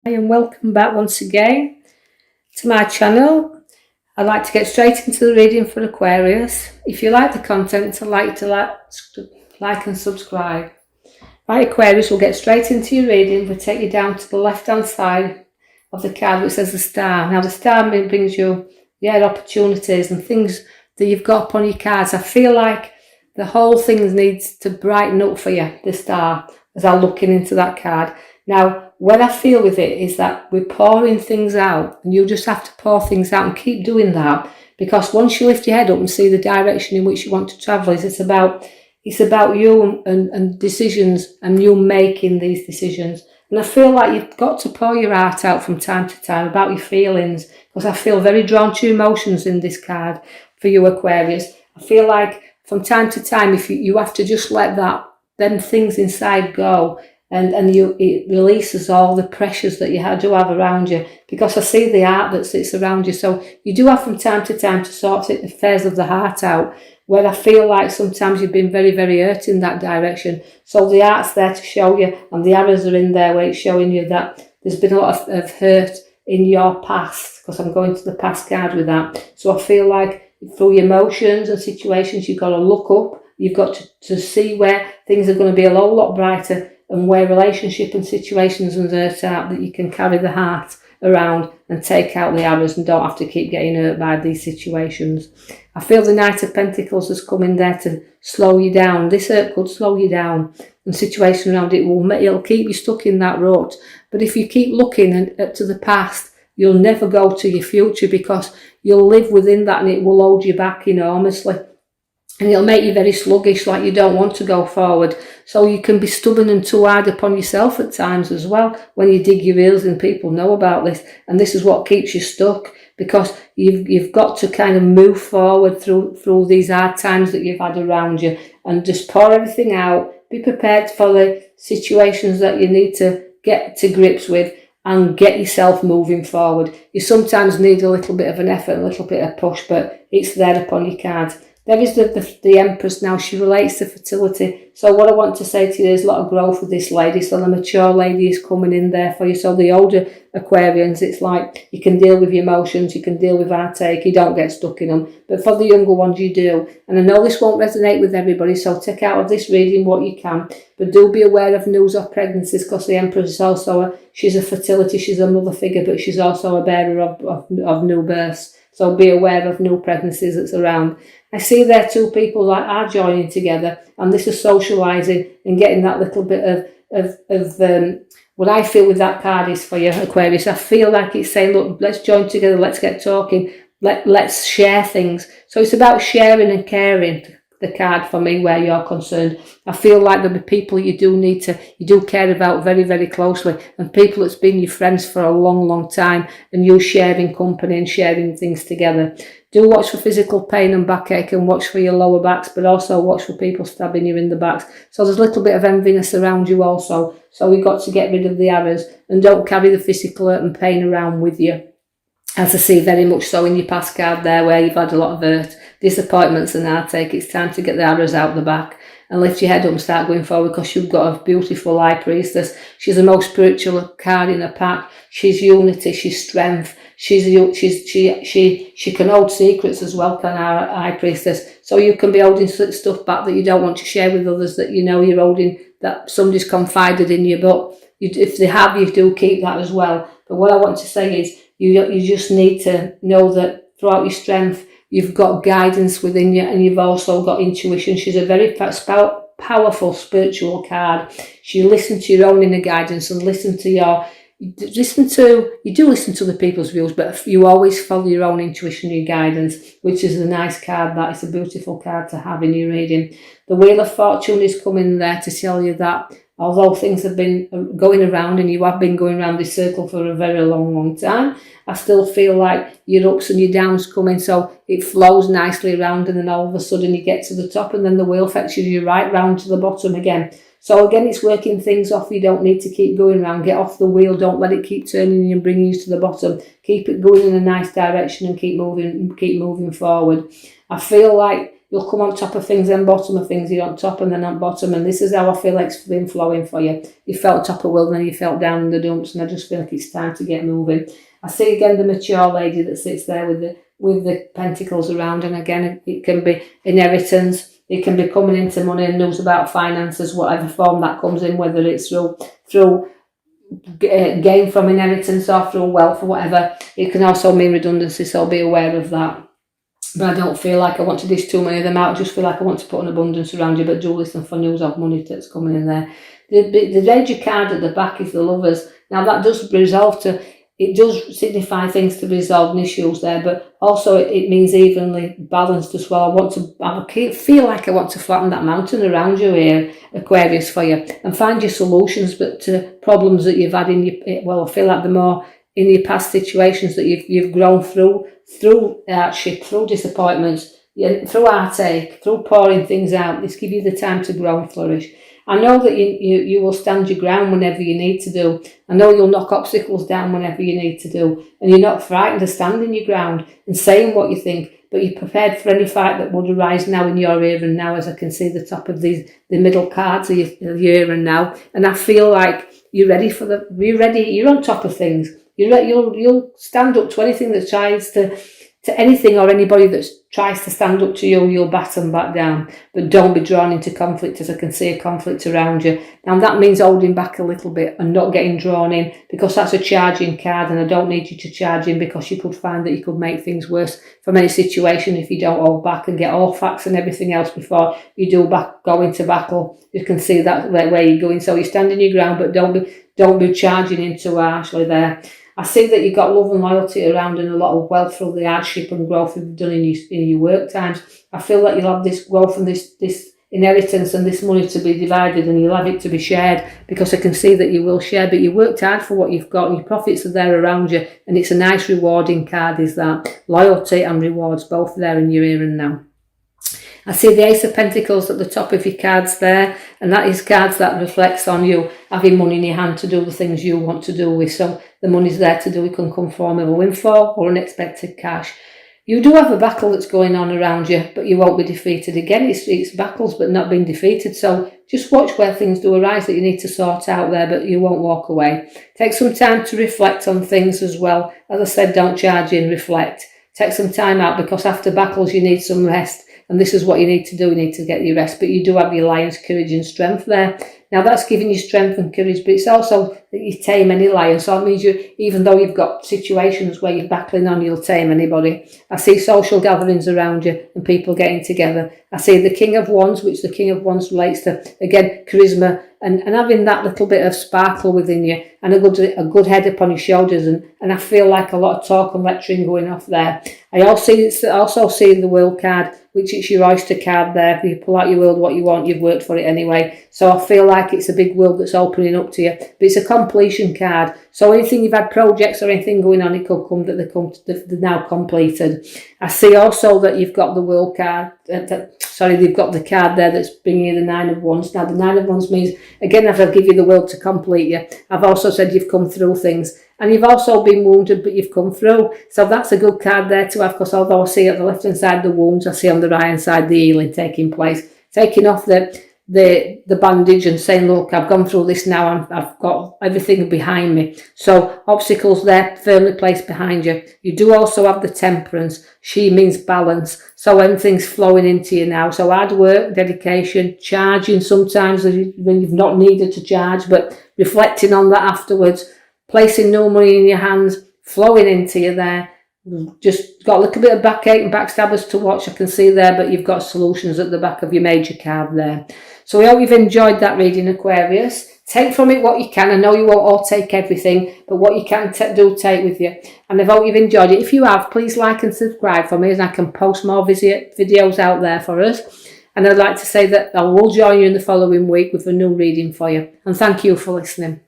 Hi and welcome back once again to my channel. I'd like to get straight into the reading for Aquarius. If you like the content, I'd like to like and subscribe. Right, Aquarius, we'll get straight into your reading. We'll take you down to the left hand side of the card which says the star. Now the star brings you opportunities and things that you've got upon your cards. I feel like the whole thing needs to brighten up for you, the star, as I'm looking into that card. Now, what I feel with it is that we're pouring things out, and you just have to pour things out and keep doing that, because once you lift your head up and see the direction in which you want to travel, it's about you and decisions, and you making these decisions. And I feel like you've got to pour your heart out from time to time about your feelings, because I feel very drawn to emotions in this card for you, Aquarius. I feel like from time to time, if you have to just let them things inside go, and it releases all the pressures that you do have around you, because I see the art that sits around you. So you do have from time to time to sort the affairs of the heart out, where I feel like sometimes you've been very, very hurt in that direction. So the art's there to show you, and the arrows are in there where it's showing you that there's been a lot of hurt in your past, because I'm going to the past card with that. So I feel like through your emotions and situations, you've got to look up, you've got to see where things are going to be a whole lot brighter, and where relationship and situations and hurt out, that you can carry the heart around and take out the arrows and don't have to keep getting hurt by these situations. I feel the Knight of Pentacles has come in there to slow you down. This hurt could slow you down, and situation around it it'll keep you stuck in that rut. But if you keep looking to the past, you'll never go to your future, because you'll live within that and it will hold you back enormously. And it'll make you very sluggish, like you don't want to go forward. So you can be stubborn and too hard upon yourself at times as well, when you dig your heels in. People know about this, and this is what keeps you stuck, because you've got to kind of move forward through these hard times that you've had around you, and just pour everything out. Be prepared for the situations that you need to get to grips with, and get yourself moving forward. You sometimes need a little bit of an effort, a little bit of push, but it's there upon your cards. There is the Empress now. She relates to fertility. So what I want to say to you, there's a lot of growth with this lady. So the mature lady is coming in there for you. So the older Aquarians, it's like you can deal with your emotions, you can deal with heartache, you don't get stuck in them. But for the younger ones, you do. And I know this won't resonate with everybody, so take out of this reading what you can. But do be aware of news of pregnancies, because the Empress is also she's a fertility, she's a mother figure, but she's also a bearer of new births. So be aware of new pregnancies that's around. I see there two people that are joining together, and this is socialising and getting that little bit of what I feel with that card is for you, Aquarius. I feel like it's saying, look, let's join together, let's get talking, let's share things. So it's about sharing and caring, the card for me, where you're concerned. I feel like there'll be people you do care about very, very closely, and people that's been your friends for a long, long time, and you sharing company and sharing things together. Do watch for physical pain and backache, and watch for your lower backs, but also watch for people stabbing you in the backs. So there's a little bit of enviness around you also. So we've got to get rid of the arrows, and don't carry the physical hurt and pain around with you. As I see very much so in your past card there, where you've had a lot of hurt, disappointments and heartache. It's time to get the arrows out the back and lift your head up and start going forward, because you've got a beautiful High Priestess. She's the most spiritual card in the pack. She's unity, she's strength. She can hold secrets as well, can our High Priestess. So you can be holding stuff back that you don't want to share with others, that you know you're holding, that somebody's confided in you. But if they have, you do keep that as well. But what I want to say is, you just need to know that throughout your strength, you've got guidance within you, and you've also got intuition. She's a very powerful spiritual card. She listens to your own inner guidance, and you do listen to the people's views, but you always follow your own intuition, your guidance, which is a nice card. That is a beautiful card to have in your reading. The Wheel of Fortune is coming there to tell you that although things have been going around, and you have been going around this circle for a very long, long time, I still feel like your ups and your downs coming, so it flows nicely around, and then all of a sudden you get to the top, and then the wheel fetches you right round to the bottom again. So again, it's working things off. You don't need to keep going around. Get off the wheel. Don't let it keep turning and bringing you to the bottom. Keep it going in a nice direction, and keep moving forward. I feel like You'll come on top of things, then bottom of things, you're on top and then on bottom. And this is how I feel like it's been flowing for you. You felt top of world and then you felt down in the dumps, and I just feel like it's time to get moving. I see again the mature lady that sits there with the pentacles around, and again it can be inheritance, it can be coming into money and news about finances, whatever form that comes in, whether it's through gain from inheritance or through wealth or whatever. It can also mean redundancy, so be aware of that. But I don't feel like I want to dish too many of them out. I just feel like I want to put an abundance around you, but do listen for news of money that's coming in there. The Ranger card at the back is the Lovers. Now that does resolve to, it does signify things to resolve and issues there, but also it means evenly balanced as well. I feel like I want to flatten that mountain around you here, Aquarius, for you, and find your solutions, but to problems that you've had in your, well, I feel like the more in your past situations that you've grown through hardship, through disappointments, through heartache, through pouring things out. This gives you the time to grow and flourish. I know that you will stand your ground whenever you need to do. I know you'll knock obstacles down whenever you need to do. And you're not frightened of standing your ground and saying what you think, but you're prepared for any fight that would arise now in your here and now, as I can see the top of the middle cards of your here and now. And I feel like you're ready, you're on top of things. You'll stand up to anything that tries to anything or anybody that tries to stand up to you, you'll bat them back down. But don't be drawn into conflict, as I can see a conflict around you. Now that means holding back a little bit and not getting drawn in, because that's a charging card, and I don't need you to charge in, because you could find that you could make things worse from any situation if you don't hold back and get all facts and everything else before you do go into battle. You can see that where you're going. So you're standing your ground, but don't be charging in too harshly there. I see that you've got love and loyalty around, and a lot of wealth through the hardship and growth you've done in your work times. I feel that you'll have this growth and this inheritance and this money to be divided, and you'll have it to be shared, because I can see that you will share, but you worked hard for what you've got, and your profits are there around you, and it's a nice rewarding card, is that. Loyalty and rewards, both there in your here and now. I see the Ace of Pentacles at the top of your cards there, and that is cards that reflects on you having money in your hand to do the things you want to do with. So the money's there to do, it can come from a windfall or unexpected cash. You do have a battle that's going on around you, but you won't be defeated. Again, it's battles but not being defeated. So just watch where things do arise that you need to sort out there, but you won't walk away. Take some time to reflect on things as well. As I said, don't charge in, reflect. Take some time out, because after battles you need some rest. And this is what you need to do. You need to get your rest. But you do have your lion's courage and strength there. Now that's giving you strength and courage, but it's also that you tame any lion. So it means even though you've got situations where you're battling on, you'll tame anybody. I see social gatherings around you and people getting together. I see the King of Wands, which the King of Wands relates to, again, charisma and having that little bit of sparkle within you, and a good head upon your shoulders. And I feel like a lot of talk and lecturing going off there. I also see the World card, which is your oyster card there. You pull out your world, what you want, you've worked for it anyway. So I feel like it's a big world that's opening up to you. But it's a completion card. So anything you've had projects or anything going on, it could come that they're now completed. I see also that you've got the World card. They've got the card there that's bringing you the Nine of Wands. Now the Nine of Wands means, again, if I give you the world to complete you, I've also said you've come through things. And you've also been wounded, but you've come through. So that's a good card there to have, because although I see at the left-hand side the wounds, I see on the right-hand side the healing taking place. Taking off the bandage and saying, look, I've gone through this now, I've got everything behind me. So obstacles there firmly placed behind you. You do also have the Temperance. She means balance. So everything's flowing into you now. So hard work, dedication, charging sometimes when you've not needed to charge, but reflecting on that afterwards. Placing no money in your hands, flowing into you there. Just got a little bit of backache and backstabbers to watch, I can see there, but you've got solutions at the back of your major card there. So we hope you've enjoyed that reading, Aquarius. Take from it what you can. I know you won't all take everything, but what you can do, take with you. And I hope you've enjoyed it. If you have, please like and subscribe for me, as I can post more videos out there for us. And I'd like to say that I will join you in the following week with a new reading for you. And thank you for listening.